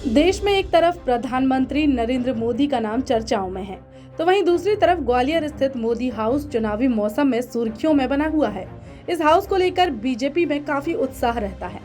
देश में एक तरफ प्रधानमंत्री नरेंद्र मोदी का नाम चर्चाओं में है, तो वहीं दूसरी तरफ ग्वालियर स्थित मोदी हाउस चुनावी मौसम में सुर्खियों में बना हुआ है। इस हाउस को लेकर बीजेपी में काफी उत्साह रहता है।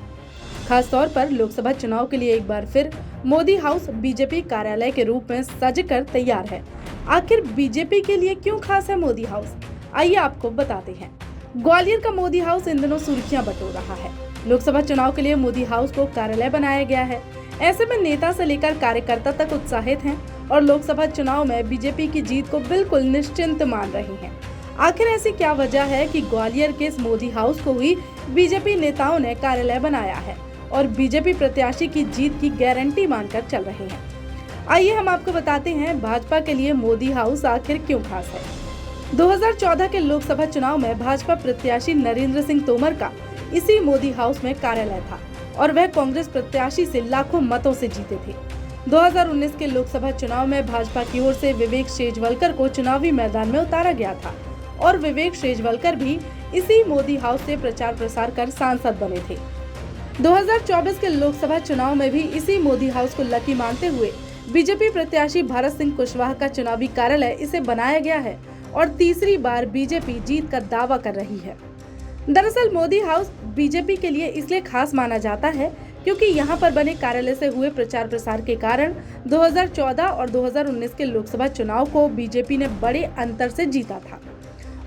खास तौर पर लोकसभा चुनाव के लिए एक बार फिर मोदी हाउस बीजेपी कार्यालय के रूप में सजकर तैयार है। आखिर बीजेपी के लिए क्यों खास है मोदी हाउस, आइए आपको बताते हैं। ग्वालियर का मोदी हाउस इन दिनों सुर्खियां बटोर रहा है। लोकसभा चुनाव के लिए मोदी हाउस को कार्यालय बनाया गया है। ऐसे में नेता से लेकर कार्यकर्ता तक उत्साहित हैं और लोकसभा चुनाव में बीजेपी की जीत को बिल्कुल निश्चिंत मान रहे हैं। आखिर ऐसी क्या वजह है कि ग्वालियर के इस मोदी हाउस को ही बीजेपी नेताओं ने कार्यालय बनाया है और बीजेपी प्रत्याशी की जीत की गारंटी मानकर चल रहे हैं। आइए हम आपको बताते हैं भाजपा के लिए मोदी हाउस आखिर क्यों खास है। 2014 के लोकसभा चुनाव में भाजपा प्रत्याशी नरेंद्र सिंह तोमर का इसी मोदी हाउस में कार्यालय था और वह कांग्रेस प्रत्याशी से लाखों मतों से जीते थे। 2019 के लोकसभा चुनाव में भाजपा की ओर से विवेक शेजवलकर को चुनावी मैदान में उतारा गया था और विवेक शेजवलकर भी इसी मोदी हाउस से प्रचार प्रसार कर सांसद बने थे। 2024 के लोकसभा चुनाव में भी इसी मोदी हाउस को लकी मानते हुए बीजेपी प्रत्याशी भारत सिंह कुशवाहा का चुनावी कार्यालय इसे बनाया गया है और तीसरी बार बीजेपी जीत का दावा कर रही है। दरअसल मोदी हाउस बीजेपी के लिए इसलिए खास माना जाता है क्योंकि यहां पर बने कार्यालय से हुए प्रचार प्रसार के कारण 2014 और 2019 के लोकसभा चुनाव को बीजेपी ने बड़े अंतर से जीता था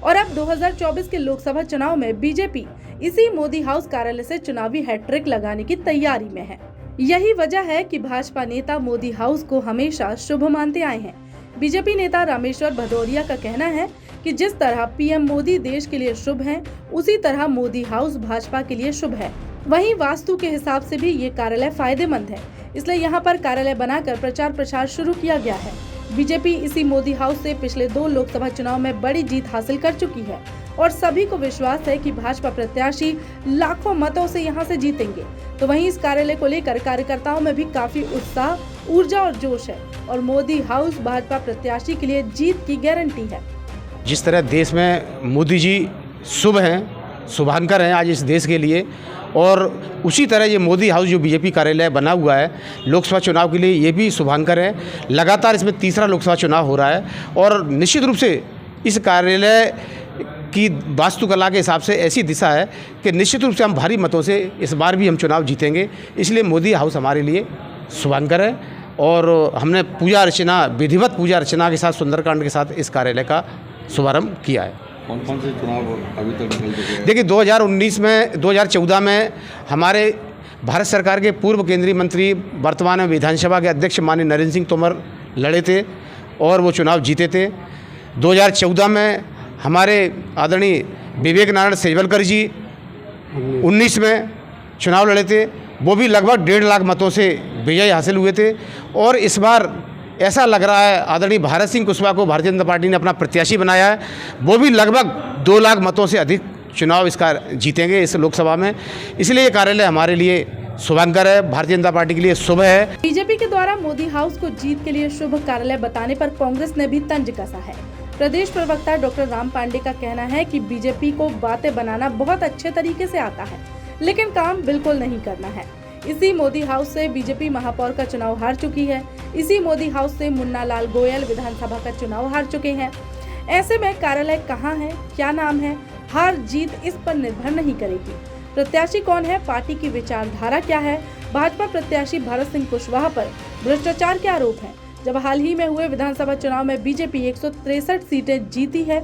और अब 2024 के लोकसभा चुनाव में बीजेपी इसी मोदी हाउस कार्यालय से चुनावी हैट्रिक लगाने की तैयारी में है। यही वजह है कि भाजपा नेता मोदी हाउस को हमेशा शुभ मानते आए हैं। बीजेपी नेता रामेश्वर भदौरिया का कहना है कि जिस तरह पीएम मोदी देश के लिए शुभ हैं, उसी तरह मोदी हाउस भाजपा के लिए शुभ है। वहीं वास्तु के हिसाब से भी ये कार्यालय फायदेमंद है, इसलिए यहाँ पर कार्यालय बनाकर प्रचार प्रसार शुरू किया गया है। बीजेपी इसी मोदी हाउस से पिछले 2 लोकसभा चुनाव में बड़ी जीत हासिल कर चुकी है और सभी को विश्वास है कि भाजपा प्रत्याशी लाखों मतों से यहाँ से जीतेंगे। तो वहीं इस कार्यालय को लेकर कार्यकर्ताओं में भी काफी उत्साह, ऊर्जा और जोश है और मोदी हाउस भाजपा प्रत्याशी के लिए जीत की गारंटी है। जिस तरह देश में मोदी जी शुभ हैं, शुभांकर हैं आज इस देश के लिए, और उसी तरह ये मोदी हाउस जो बीजेपी कार्यालय बना हुआ है लोकसभा चुनाव के लिए, ये भी शुभांकर है। लगातार इसमें तीसरा लोकसभा चुनाव हो रहा है और निश्चित रूप से इस कार्यालय की वास्तुकला के हिसाब से ऐसी दिशा है कि निश्चित रूप से हम भारी मतों से इस बार भी हम चुनाव जीतेंगे। इसलिए मोदी हाउस हमारे लिए शुभांकर है और हमने पूजा अर्चना, विधिवत पूजा अर्चना के साथ, सुंदरकांड के साथ इस कार्यालय का शुभारंभ किया है। कौन कौन से चुनाव अभी तक निकल चुके हैं? देखिए 2014 में हमारे भारत सरकार के पूर्व केंद्रीय मंत्री, वर्तमान में विधानसभा के अध्यक्ष माननीय नरेंद्र सिंह तोमर लड़े थे और वो चुनाव जीते थे। 2014 में हमारे आदरणीय विवेक नारायण शेजवलकर जी 19 में चुनाव लड़े थे, वो भी लगभग 1.5 लाख मतों से विजय हासिल हुए थे। और इस बार ऐसा लग रहा है आदरणीय भारत सिंह कुशवाहा को भारतीय जनता पार्टी ने अपना प्रत्याशी बनाया है, वो भी लगभग 2 लाख मतों से अधिक चुनाव इसका जीतेंगे इस लोकसभा में। इसलिए ये कार्यालय हमारे लिए शुभांकर है, भारतीय जनता पार्टी के लिए शुभ है। बीजेपी के द्वारा मोदी हाउस को जीत के लिए शुभ कार्यालय बताने पर कांग्रेस ने भी तंज कसा है। प्रदेश प्रवक्ता डॉक्टर राम पांडे का कहना है कि बीजेपी को बातें बनाना बहुत अच्छे तरीके से आता है, लेकिन काम बिल्कुल नहीं करना है। इसी मोदी हाउस से बीजेपी महापौर का चुनाव हार चुकी है। इसी मोदी हाउस से मुन्ना लाल गोयल विधानसभा का चुनाव हार चुके हैं। ऐसे में कार्यालय कहाँ है, क्या नाम है, हार जीत इस पर निर्भर नहीं करेगी। प्रत्याशी कौन है, पार्टी की विचारधारा क्या है। भाजपा प्रत्याशी भारत सिंह कुशवाहा पर भ्रष्टाचार के आरोप है। जब हाल ही में हुए विधानसभा चुनाव में बीजेपी 163 सीटें जीती है,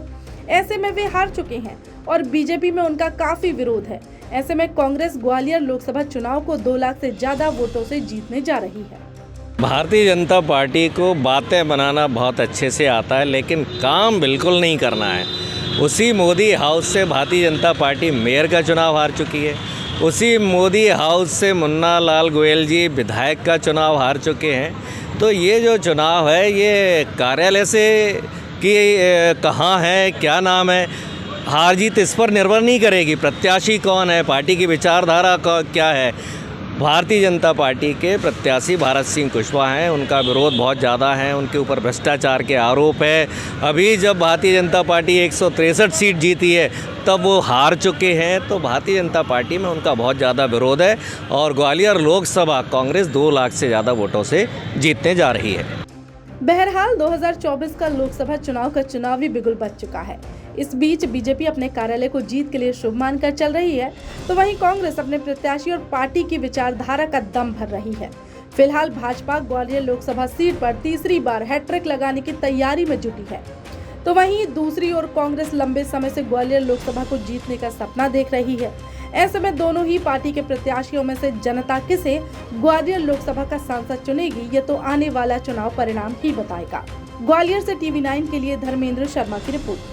ऐसे में वे हार चुके हैं और बीजेपी में उनका काफी विरोध है। ऐसे में कांग्रेस ग्वालियर लोकसभा चुनाव को 2 लाख से ज्यादा वोटों से जीतने जा रही है। भारतीय जनता पार्टी को बातें बनाना बहुत अच्छे से आता है, लेकिन काम बिल्कुल नहीं करना है। उसी मोदी हाउस से भारतीय जनता पार्टी मेयर का चुनाव हार चुकी है। उसी मोदी हाउस से मुन्ना लाल गोयल जी विधायक का चुनाव हार चुके हैं। तो ये जो चुनाव है ये कार्यालय से कि कहाँ है, क्या नाम है, हार जीत इस पर निर्भर नहीं करेगी। प्रत्याशी कौन है, पार्टी की विचारधारा क्या है, भारतीय जनता पार्टी के प्रत्याशी भारत सिंह कुशवाहा हैं, उनका विरोध बहुत ज़्यादा है, उनके ऊपर भ्रष्टाचार के आरोप है। अभी जब भारतीय जनता पार्टी 163 सीट जीती है तब वो हार चुके हैं, तो भारतीय जनता पार्टी में उनका बहुत ज़्यादा विरोध है और ग्वालियर लोकसभा कांग्रेस 2 लाख से ज़्यादा वोटों से जीतने जा रही है। बहरहाल 2024 का लोकसभा चुनाव का चुनावी बिगुल बज चुका है। इस बीच बीजेपी अपने कार्यालय को जीत के लिए शुभ मानकर चल रही है, तो वहीं कांग्रेस अपने प्रत्याशी और पार्टी की विचारधारा का दम भर रही है। फिलहाल भाजपा ग्वालियर लोकसभा सीट पर तीसरी बार हैट्रिक लगाने की तैयारी में जुटी है, तो वहीं दूसरी ओर कांग्रेस लंबे समय से ग्वालियर लोकसभा को जीतने का सपना देख रही है। ऐसे में दोनों ही पार्टी के प्रत्याशियों में से जनता किसे ग्वालियर लोकसभा का सांसद चुनेगी, ये तो आने वाला चुनाव परिणाम ही बताएगा। ग्वालियर से TV9 के लिए धर्मेंद्र शर्मा की रिपोर्ट।